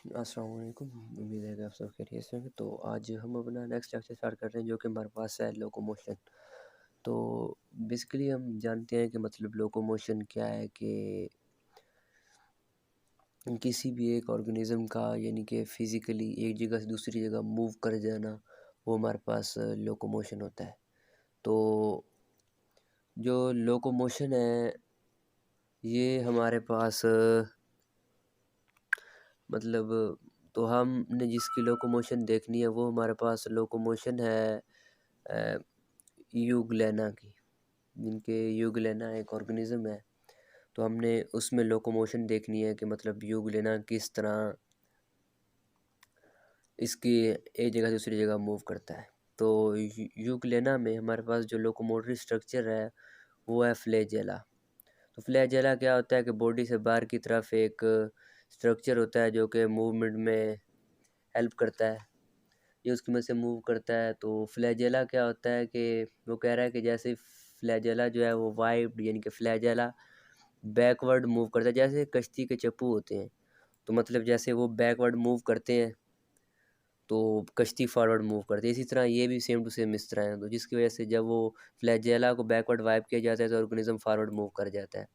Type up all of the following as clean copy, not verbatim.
अस्सलाम वालेकुम। उम्मीद है कि आप सब खैरियत से होंगे। तो आज हम अपना नेक्स्ट लेक्चर स्टार्ट कर रहे हैं जो कि हमारे पास है लोकोमोशन। तो बेसिकली हम जानते हैं कि मतलब लोकोमोशन क्या है कि किसी भी एक ऑर्गेनिज्म का यानी कि फ़िज़िकली एक जगह से दूसरी जगह मूव कर जाना, वो हमारे पास लोकोमोशन होता है। तो जो लोकोमोशन है ये हमारे पास मतलब तो हमने जिसकी लोकोमोशन देखनी है वो हमारे पास लोकोमोशन है यूग्लेना की, जिनके यूग्लेना एक ऑर्गेनिज्म है। तो हमने उसमें लोकोमोशन देखनी है कि मतलब यूग्लेना किस तरह इसकी एक जगह से दूसरी जगह मूव करता है। तो यूग्लेना में हमारे पास जो लोकोमोटरी स्ट्रक्चर है वो है फ्लैजेला। तो फ्लैजेला क्या होता है कि बॉडी से बाहर की तरफ एक स्ट्रक्चर होता है जो कि मूवमेंट में हेल्प करता है, ये उसकी मदद से मूव करता है। तो फ्लैजेला क्या होता है कि वो कह रहा है कि जैसे फ्लैजेला जो है वो वाइड यानी कि फ्लैजेला बैकवर्ड मूव करता है, जैसे कश्ती के चप्पू होते हैं। तो मतलब जैसे वो बैकवर्ड मूव करते हैं तो कश्ती फॉरवर्ड मूव करती है, इसी तरह ये भी सेम टू सेम इस तरह है। तो जिसकी वजह से जब वो फ्लैजेला को बैकवर्ड वाइप किया जाता है तो ऑर्गेनिज्म फॉरवर्ड मूव कर जाता है।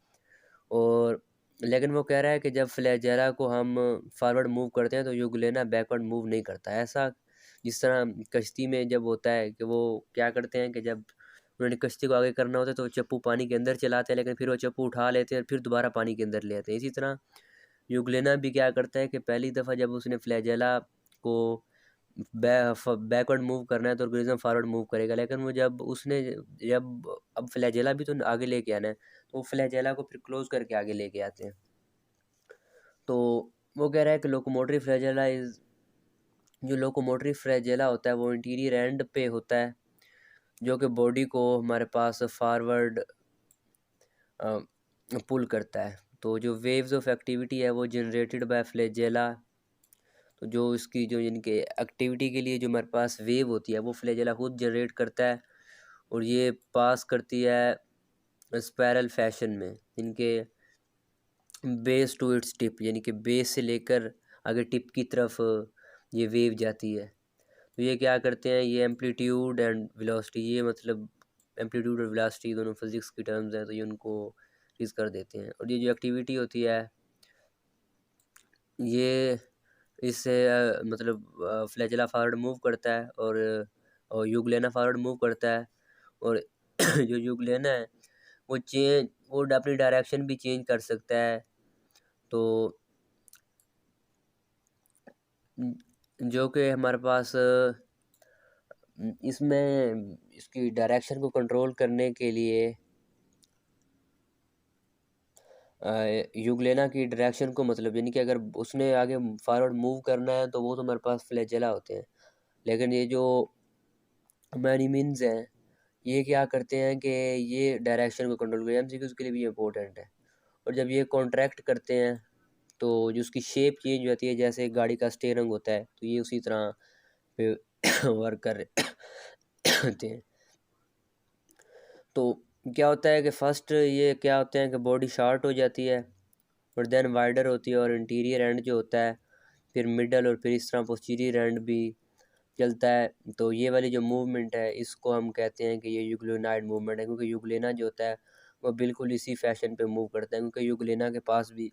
और लेकिन वो कह रहा है कि जब फ्लैजेला को हम फॉरवर्ड मूव करते हैं तो यूग्लेना बैकवर्ड मूव नहीं करता। ऐसा जिस तरह कश्ती में जब होता है कि वो क्या करते हैं कि जब उन्होंने कश्ती को आगे करना होता है तो वो चप्पू पानी के अंदर चलाते हैं, लेकिन फिर वो चप्पू उठा लेते हैं और फिर दोबारा पानी के अंदर ले आते हैं। इसी तरह यूग्लेना भी क्या करता है कि पहली दफ़ा जब उसने फ्लैजेला को बैकवर्ड मूव करना है तो ऑर्गेनिज्म फॉरवर्ड मूव करेगा, लेकिन वो जब अब फ्लैजेला भी तो आगे लेके आना है तो वो फ्लैजेला को फिर क्लोज करके आगे लेके आते हैं। तो वो कह रहा है कि जो लोकोमोटरी फ्लैजेला होता है वो इंटीरियर एंड पे होता है, जो कि बॉडी को हमारे पास फॉरवर्ड पुल करता है। तो जो वेव्स ऑफ एक्टिविटी है वो जनरेटेड बाय फ्लैजेला। तो जो इसकी जो इनके एक्टिविटी के लिए जो हमारे पास वेव होती है वो फ्लैजेला खुद जनरेट करता है और ये पास करती है स्पायरल फैशन में इनके बेस टू इट्स टिप, यानी कि बेस से लेकर आगे टिप की तरफ ये वेव जाती है। तो ये क्या करते हैं, ये एम्पलीट्यूड एंड वेलोसिटी, ये मतलब एम्पलीट्यूड और वेलोसिटी दोनों फिजिक्स की टर्म्स हैं तो ये उनको चीज़ कर देते हैं। और ये जो एक्टिविटी होती है ये इससे मतलब फ्लैजेला फॉरवर्ड मूव करता है और यूग्लेना फॉरवर्ड मूव करता है। और जो यूग्लेना है वो अपनी डायरेक्शन भी चेंज कर सकता है। तो जो कि हमारे पास इसमें इसकी डायरेक्शन को कंट्रोल करने के लिए यूग्लेना की डायरेक्शन को मतलब यानी कि अगर उसने आगे फॉरवर्ड मूव करना है तो वो तो हमारे पास फ्लैजेला होते हैं, लेकिन ये जो मैनीमीन्स हैं ये क्या करते हैं कि ये डायरेक्शन को कंट्रोल करते हैं। एमसीक्यूज़ के लिए भी इम्पोर्टेंट है। और जब ये कॉन्ट्रैक्ट करते हैं तो जो उसकी शेप चेंज होती है, जैसे गाड़ी का स्टीयरिंग होता है तो ये उसी तरह पे वर्क कर रहे होते हैं। तो क्या होता है कि फर्स्ट ये क्या होते हैं कि बॉडी शॉर्ट हो जाती है और देन वाइडर होती है और इंटीरियर एंड जो होता है फिर मिडल और फिर इस तरह पोस्टीरियर एंड भी चलता है। तो ये वाली जो मूवमेंट है इसको हम कहते हैं कि ये यूग्लिनाइड मूवमेंट है, क्योंकि यूग्लिना जो होता है वो बिल्कुल इसी फैशन पे मूव करता है, क्योंकि यूग्लिना के पास भी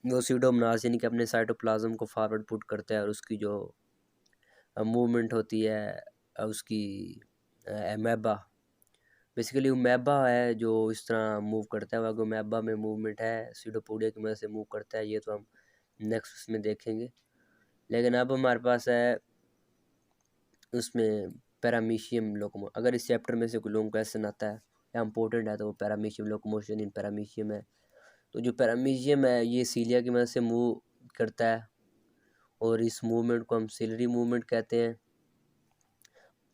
वो सीडोमोनास यानी कि अपने साइटोप्लाज्म को फॉरवर्ड पुट करता है और उसकी जो मूवमेंट होती है उसकी एमेबा बेसिकली उमेबा है जो इस तरह मूव करता है। अगर उमेबा में मूवमेंट है सीडोपोडिया की मदद से मूव करता है, ये तो हम नेक्स्ट उसमें देखेंगे। लेकिन अब हमारे पास है उसमें पैरामीशियम लोकोमो, अगर इस चैप्टर में से कोई लॉन्ग क्वेश्चन आता है या इम्पोर्टेंट है तो वो पैरामीशियम लोकोमोशन इन पैरामीशियम है। तो जो पैरामीशियम है ये सीलिया की मदद से मूव करता है और इस मूवमेंट को हम सिलरी मूवमेंट कहते हैं।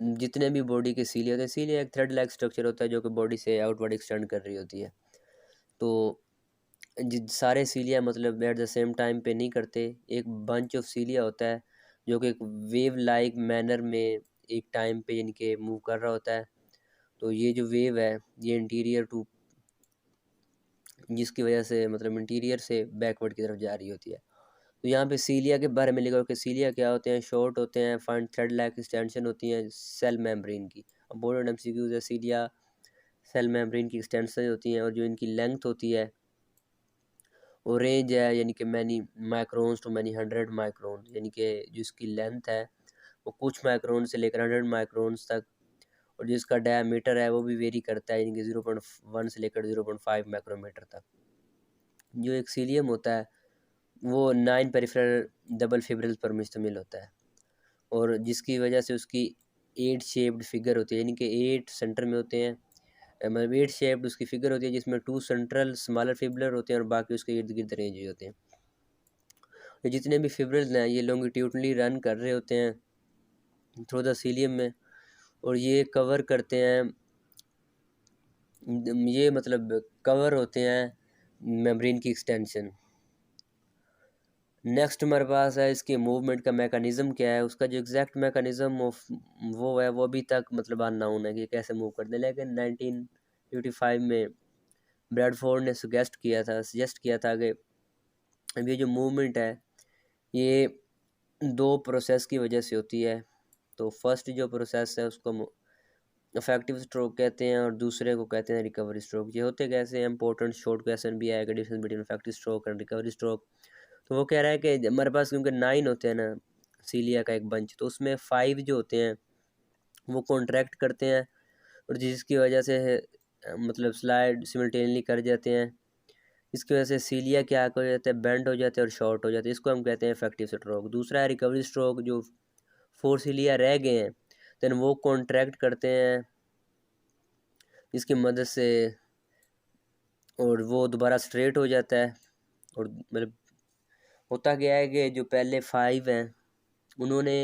जितने भी बॉडी के सीलिया होते हैं, सीलिया एक थ्रेड लाइक स्ट्रक्चर होता है जो कि बॉडी से आउटवर्ड एक्सटेंड कर रही होती है। तो सारे सीलिया मतलब एट द सेम टाइम पे नहीं करते, एक बंच ऑफ सीलिया होता है जो कि एक वेव लाइक मैनर में एक टाइम पे यानी कि मूव कर रहा होता है। तो ये जो वेव है ये इंटीरियर टू जिसकी वजह से मतलब इंटीरियर से बैकवर्ड की तरफ जा रही होती है। तो यहाँ पे सीलिया के बारे में लिखा हो कि सीलिया क्या होते हैं, शॉर्ट होते हैं, फाइन थ्रेड लाइक एक्सटेंशन होती हैं सेल मेम्ब्रेन की। इंपॉर्टेंट एमसीक्यूज है, सीलिया सेल मेम्ब्रेन की एक्सटेंशन होती हैं और जो इनकी लेंथ होती है और रेंज है यानी कि many microns to many 100 micron, यानी कि जो इसकी लेंथ है वो कुछ माइक्रोन से लेकर 100 माइक्रोन्स तक, और जिसका डायमीटर है वो भी वेरी करता है, यानी कि 0.1 से लेकर 0.5 माइक्रोमीटर तक। जो एक सीलियम होता है वो 9 पेरिफेरल डबल फिब्रिल्स पर मुश्तमिल होता है, और जिसकी वजह से उसकी 8 शेप्ड फिगर होती है, यानी कि 8 सेंटर में होते हैं, मतलब 8 शेप्ड उसकी फिगर होती है, जिसमें 2 सेंट्रल स्मॉलर फिब्रल होते हैं और बाकी उसके इर्द गिर्द रेंज हुए होते हैं। तो जितने भी फिब्रिल्स हैं ये लॉन्गिट्यूडनली रन कर रहे होते हैं थ्रू द सीलियम में, और ये कवर करते हैं, ये मतलब कवर होते हैं मेम्ब्रेन की एक्सटेंशन। नेक्स्ट हमारे पास है इसके मूवमेंट का मैकेनिज़्म क्या है, उसका जो एग्जैक्ट मैकेनिज़्म ऑफ वो है वो अभी तक मतलब अननोन है कि कैसे मूव करते हैं, लेकिन 1955 में ब्रैडफोर्ड ने सजेस्ट किया था कि ये जो मूवमेंट है ये 2 प्रोसेस की वजह से होती है। तो फर्स्ट जो प्रोसेस है उसको इफेक्टिव स्ट्रोक कहते हैं और दूसरे को कहते हैं रिकवरी स्ट्रोक। ये होते कैसे हैं, इंपॉर्टेंट शॉर्ट क्वेश्चन भी आएगा, difference between effective stroke and recovery stroke. तो वो कह रहा है कि हमारे पास क्योंकि 9 होते हैं ना सीलिया का एक बंच, तो उसमें 5 जो होते हैं वो कॉन्ट्रैक्ट करते हैं, और जिसकी वजह से मतलब स्लाइड सिमल्टेनियसली कर जाते हैं। इसकी वजह से सीलिया क्या हो जाता है, बेंड हो जाते हैं और शॉर्ट हो जाते हैं, इसको हम कहते हैं इफेक्टिव स्ट्रोक। दूसरा है रिकवरी स्ट्रोक, जो 4 सीलिया रह गए हैं देन वो कॉन्ट्रैक्ट करते हैं इसकी मदद से, और वो दोबारा स्ट्रेट हो जाता है। और मतलब होता क्या है कि जो पहले 5 हैं उन्होंने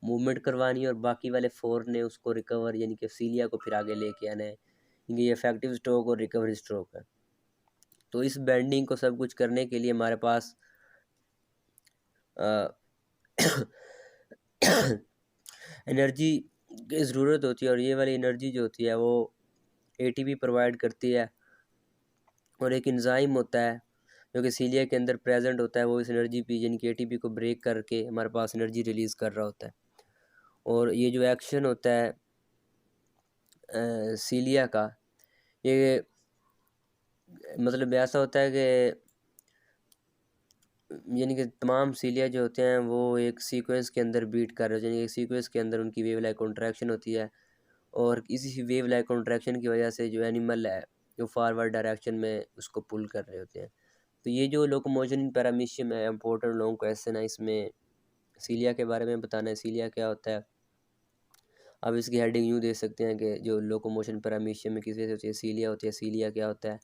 मूवमेंट करवानी और बाकी वाले 4 ने उसको रिकवर यानी कि सीलिया को फिर आगे लेके आना है, क्योंकि ये इफेक्टिव स्ट्रोक और रिकवरी स्ट्रोक है। तो इस बेंडिंग को सब कुछ करने के लिए हमारे पास एनर्जी की ज़रूरत होती है, और ये वाली एनर्जी जो होती है वो एटीपी प्रोवाइड करती है, और एक एंजाइम होता है जो कि सीलिया के अंदर प्रेजेंट होता है, वो इस एनर्जी पी यानी कि एटीपी को ब्रेक करके हमारे पास एनर्जी रिलीज़ कर रहा होता है। और ये जो एक्शन होता है सीलिया का, ये मतलब ऐसा होता है कि यानी कि तमाम सीलिया जो होते हैं वो एक सीक्वेंस के अंदर बीट कर रहे होते हैं, यानी एक सीक्वेंस के अंदर उनकी वेव लाइक कॉन्ट्रैक्शन होती है, और इसी वेव लाइक कॉन्ट्रैक्शन की वजह से जो एनिमल है जो फारवर्ड डायरेक्शन में उसको पुल कर रहे होते हैं। तो ये जो लोकोमोशन इन पैरामीशियम है इंपॉर्टेंट लोगों को ऐसे ना इसमें सीलिया के बारे में बताना है, सीलिया क्या होता है। अब इसकी हेडिंग यूँ दे सकते हैं कि जो लोकोमोशन पैरामीशियम में किस वजह से होती है, सीलिया होती है, सीलिया क्या होता है,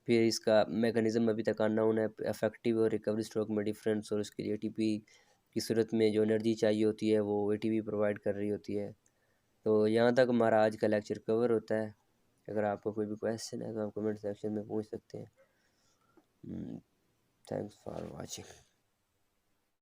फिर इसका मैकेनिज़्म अभी तक अननोन है, इफेक्टिव और रिकवरी स्ट्रोक में डिफरेंस, और उसके लिए एटीपी की सूरत में जो एनर्जी चाहिए होती है वो एटीपी प्रोवाइड कर रही होती है। तो यहाँ तक हमारा आज का लेक्चर कवर होता है। अगर आपको कोई भी क्वेश्चन है तो आप कमेंट सेक्शन में पूछ सकते हैं। Thanks for watching.